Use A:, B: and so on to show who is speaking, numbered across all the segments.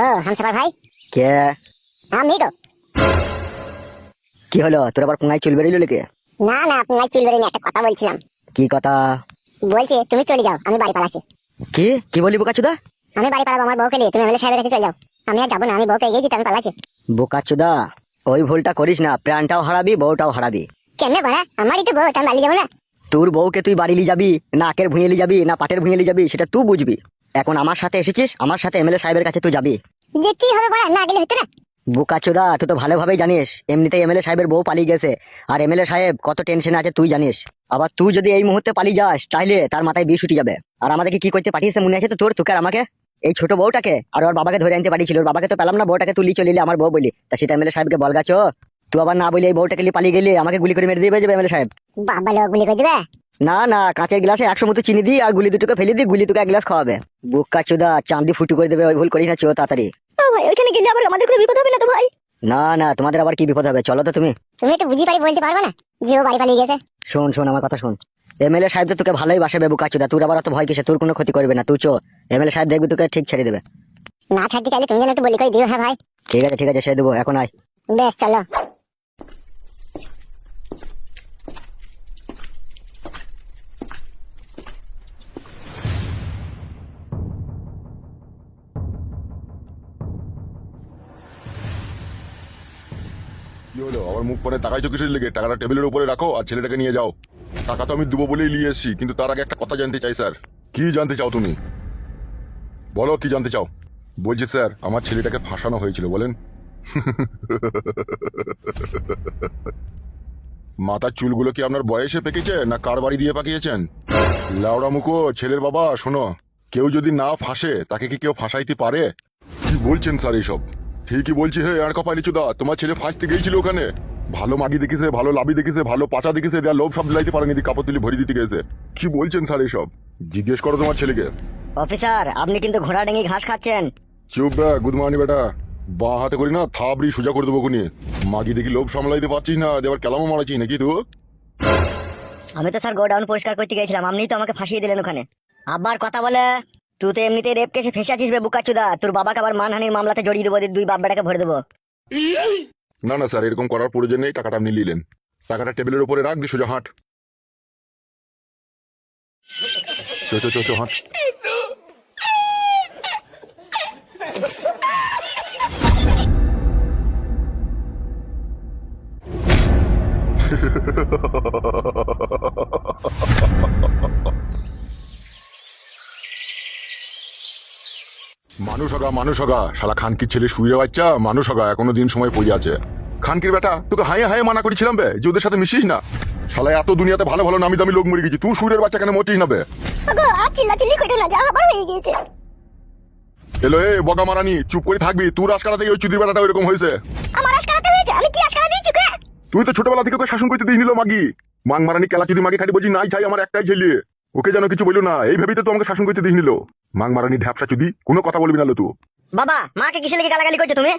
A: ও হামসাফার ভাই।
B: কে?
A: আমি গো।
B: কি হলো, তোর আবার পুঙ্গায় চুল বেরিয়ে লিখে?
A: না না, আপনার চুল বেরিয়ে একটা কথা বলছিলাম।
B: কি কথা?
A: বলছি তুমি চলে যাও, আমি বাড়ি পালাচ্ছি।
B: কি কি বলি বোকাচুদা?
A: আমি বাড়ি পালাবো আমার বউকে নিয়ে, তুমি এমএলএ সাহেবের কাছে চলে যাও। আমি আর যাবো না, আমি বউকে এগিয়েছি, আমি পালাচ্ছি।
B: বোকাচুদা ওই ভুলটা করিস না, প্রাণটাও হারাবি বউটাও হারাবি।
A: কেন বাড়া, আমারই তো বউ, আমি বাড়ি যাবো না?
B: তোর বউকে তুই বাড়ি নিয়ে যাবি না আকের ভুঁয়ে নিয়ে যাবি না পাটের ভুঁয়ে নিয়ে যাবি সেটা তুই বুঝবি। এখন আমার সাথে এসেছিস, আমার সাথে এমএলএ সাহেবের কাছে তুই যাবি।
A: যে কি হবে বাড়া, না গেলে হতো না?
B: বোকাচোদা তুই তো ভালোভাবেই জানিস এমনিতেই এমএলএ সাহেবের বউ পালিয়ে গেছে, আর এমএলএ সাহেব কত টেনশনে আছে তুই জানিস। আবার তুই যদি এই মুহূর্তে পালিয়ে যাস তাহলে তার মাথায় বিষ উঠে যাবে। আর আমাদেরকে কি করতে পাঠিয়েছে মনে আছে তো তোর? তোকে আর আমাকে, এই ছোট বউটাকে আর ওর বাবাকে ধরে আনতে পাঠিয়েছিল। ওর বাবাকে তো পেলাম না, বউটাকে তুলি চলিলে আমার বউ বলি, তা সেটা এমএলএ সাহেবকে বল গাছো। তুই আবার না বলি এই বউটাকে নিয়ে পালিয়ে গেলে আমাকে গুলি করে মেরে দিবে যাবে এমএলএ সাহেব।
A: বাবা লোক গুলি করে দিবে?
B: না না, কাঁচের গ্লাসে 100 মতো চিনি দিই আর গুলি দুটোকে ফেলে দিই, গুলি তোকে 1 গ্লাস খাওয়াবে। বোকাচোদা চাঁদি ফুটু করে দেবে, ওই ভুল করিস না, চো তাড়াতাড়ি।
A: ও ভাই, ওইখানে গেলে আবার আমাদের কোনো বিপদ হবে না তো ভাই?
B: না না, তোমাদের আবার কি বিপদ হবে, চলো তো তুমি।
A: তুমি একটু বুঝি পারি বলতে পারবে না যে ও বাড়ি পালিয়ে গেছে?
B: শোন শোন আমার কথা শোন, এমএলএ সাহেব তো তোকে ভালোই বাসাবে বোকাচোদা, তোর আবার অত ভয় কিসে? তোর কোনো ক্ষতি করবে না, তুই চো, এমএলএ সাহেব দেখবি তোকে ঠিক ছেড়ে দেবে।
A: না থাকতে চাইলে তুমি যেন একটু বলি করে দিও। হ্যাঁ ভাই
B: ঠিক আছে সে দেবো, এখন আয়।
A: বেশ চলো।
C: কি হলো, আমার মুখ পরে তাকাইছো কিসের লেগে? টাকাটা টেবিলের উপরে রাখো আর ছেলেটাকে নিয়ে যাও। টাকা তো আমি দেবো বলেই নিয়ে এসেছি, কিন্তু তার আগে একটা কথা জানতে চাই স্যার। কি জানতে চাও তুমি? বলো কি জানতে চাও। বলছি স্যার, আমার ছেলেটাকে ফাঁসানো হয়েছিল বলেন। মাথার চুলগুলো কি আপনার বয়সে পেকেছে না কার বাড়ি দিয়ে পাকিয়েছেন? লাউড়া মুখো ছেলের বাবা, শোনো, কেউ যদি না ফাঁসে তাকে কি কেউ ফাঁসাইতে পারে? কি বলছেন স্যার এইসব? ঠিকই বলছি। হে আর কপালি চুদা, তোমার ছেলে ফাঁসতে গিয়েছিল ওখানে। ভালো মাগি দেখেছে, ভালো লাভি দেখেছে, ভালো পাচা দেখেছে, দেয়া লোভ সব দিলাইতে পারেনি, কাপড় তুলি ভরি দিতে গেছে। কি বলছেন স্যার এইসব? জিজ্ঞেস করো তোমার ছেলেকে।
B: অফিসার আপনি কিন্তু ঘোড়া ডেঙ্গি ঘাস খাচ্ছেন।
C: চুপ বে গুড মর্নিং বেটা, বাঁ হাতে করি না থাবড়ি সোজা করে দেবো খুনি। মাগি দেখি লোভ সামলাইতে পারছিস না, দেবার কেলামও মারাচ্ছিস নাকি তুই?
B: আমি তো স্যার গোডাউন পরিষ্কার করতে গেছিলাম, আপনি তো আমাকে ফাঁসিয়ে দিলেন ওখানে। আবার কথা বলে, তুই তো এমনিতে রেপ কেসে ফেসে আছিস বে বোকাচোদা, তোর বাবাকে আবার মানহানির মামলাতে জড়িয়ে দেবো, দুই বাপ বেটাকে ভরে দেবো।
C: না না স্যার, এরকম করার প্রয়োজন নেই, টাকাটা আপনি নিলেন। টাকাটা টেবিলের উপরে রাখ দি, সোজা হাঁট। চো চো চো চো হাঁট। মানুষ হগা শালা খানকির ছেলে শুয়ে বাচ্চা, মানুষ হগা, এখনো দিন সময় পড়ে আছে। খানকির বেটা, তোকে হাইয়ে হাইয়ে মানা করেছিলাম বে যে ওদের সাথে মিশিস না। শালা এত দুনিয়াতে ভালো ভালো নামি দামি লোক মরে গেছি, তুই সুরের বাচ্চা কেন মরছিস না বে?
A: আগো আর চিল্লাচিল্লি কইরো না, যা আবার হয়ে গিয়েছে।
C: এলো এ বগা মারানি, চুপ করে থাকবি। তুই রাজকারাতেই ওই চুদির বেটাটা ওইরকম হয়েছে।
A: আমার আজকারাতে হয়েছে? আমি কি আজকারা দিয়েছি কে?
C: তুই তো ছোটবেলা থেকে ওকে শাসন করতে দিয়ে নিল মাগি। মাং মারানি কেলা চুদি মাগি খাটি বলছি নাই চাই আমার একটাই ছেলে, ওকে যেন কিছু বললো না, এই ভেবেই তো আমাকে শাসন করতে দিয়ে নিল। মাং মারানি ঢ্যাপসা চুদি, কোনো কথা বলবি না লো তুই।
B: বাবা মাকে কিসে লেগে গালাগালি করছো তুমি?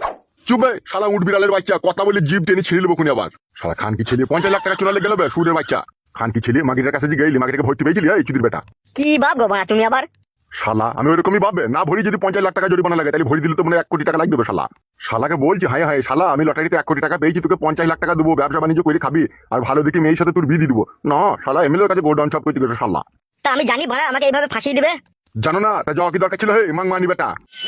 C: চুপে শালা উঠ বিড়ালের বাচ্চা, কথা বলে জিভ টেনে ছিঁড়ে নেবো খুনি আবার। শালা খানকি ছেলে 50 লাখ টাকা চুনালে গেল বে সুরের বাচ্চা। খানকি ছেলে মাগিটার কাছে যে গেলি, মাগিটাকে ভর্তি পেয়েছিলি এই চুদির বেটা।
B: কি বাপ গো মা তুমি আবার?
C: শালা আমি ওইরকমই ভাববে না, ভরি যদি 50 লাখ টাকা জরিমানা লাগে তাহলে ভরি দিলে তো মনে 1 কোটি টাকা লাগবে শালা। শালাকে বলছি হায় হায় শালা, আমি লটারিতে 1 কোটি টাকা পেয়েছি, তোকে 50 লাখ টাকা দেবো, ব্যবসা বাণিজ্য করে খাবি আর ভালো দেখি মেয়ের সাথে তোর বিয়ে দিয়ে দিবো না। শালা এমএলএর কাছে গোডাউন সব করতে গেছে শালা।
B: তা আমি জানি ভাড়া আমাকে এইভাবে ফাঁসিয়ে দিবে?
C: জানো না তা যাওয়া কি দরকার ছিল? হে মাং মানি বেটা,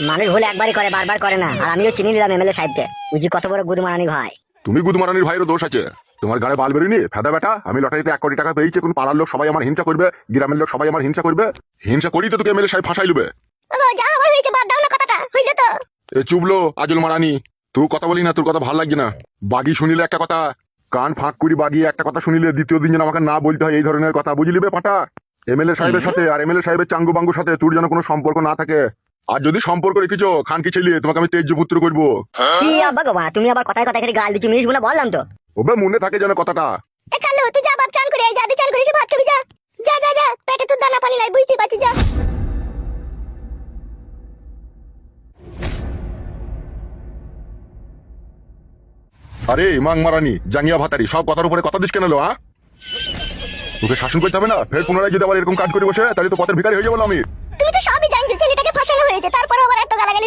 B: মানুষ ভুল একবারই করে, বারবার করে না। আর আমিও চিনি নিলাম এমএলএ সাহেবকে, বুঝি কত বড় গুদ মারানি ভাই।
C: তুমি গুদমারানির ভাইয়েরও দোষ আছে। তোমার গায়ে বাল বেরিনি ফেদা বেটা। আমি লটারিতে 1 কোটি টাকা পেয়েছি, কোন পাড়ার লোক সবাই আমার হিংসা করবে, গ্রামের লোক সবাই আমার হিংসা করবে। হিংসা করি তো তোকে এমএলএ সাহেব ফাঁসাই লবে।
A: আগো যা আবার হয়েছে বাদ দাও না, কথাটা হইলো তো।
C: এ চুবলো আজল মারানি, তুই কথা বলি না, তোর কথা ভাল লাগছে না। বাগি শুনিলে একটা কথা, কান ফাঁক করি বাগিয়ে একটা কথা শুনিলে দ্বিতীয় দিন যেন আমাকে না বলতে হয় এই ধরনের কথা, বুঝলি বে পাটা? এমএলএ সাহেবের সাথে আর এমএলএ সাহেবের চাঙ্গু বাঙ্গুর সাথে তোর যেন কোনো সম্পর্ক না থাকে। আর যদি সম্পর্ক রেখেছো খানকি ছেলে, তোমাকে আমি তেজ্য পুত্র করবো।
B: কি আব্বা গো মা তুমি আবার কথায় কথায় গাল দিচ্ছ, মিনিস গুলো বললাম তো।
C: ওবে মনে থাকে যেন কথাটা।
A: এ কালো তুই যা বাপ, চান করে আয়, যা চান করেছিস ভাত খাবি, যা যা যা যা, পেটে তো দানা পানি নাই, বুঝতে পারছিস, যা।
C: আরে মাং মারানি জাঙ্গিয়া ভাতারি, সব কথার উপরে কথা দিস কেন লো? তোকে শাসন করতে হবে না, ফের পুনরায় যদি আবার এরকম কাজ করে বসে তাহলে তো পথের ভিখারি হয়ে যাবো আমি।
A: তুমি তো সবই জানছো ছেলেটাকে ফাঁসানো হয়েছে, তারপরে আবার এত গালাগালি।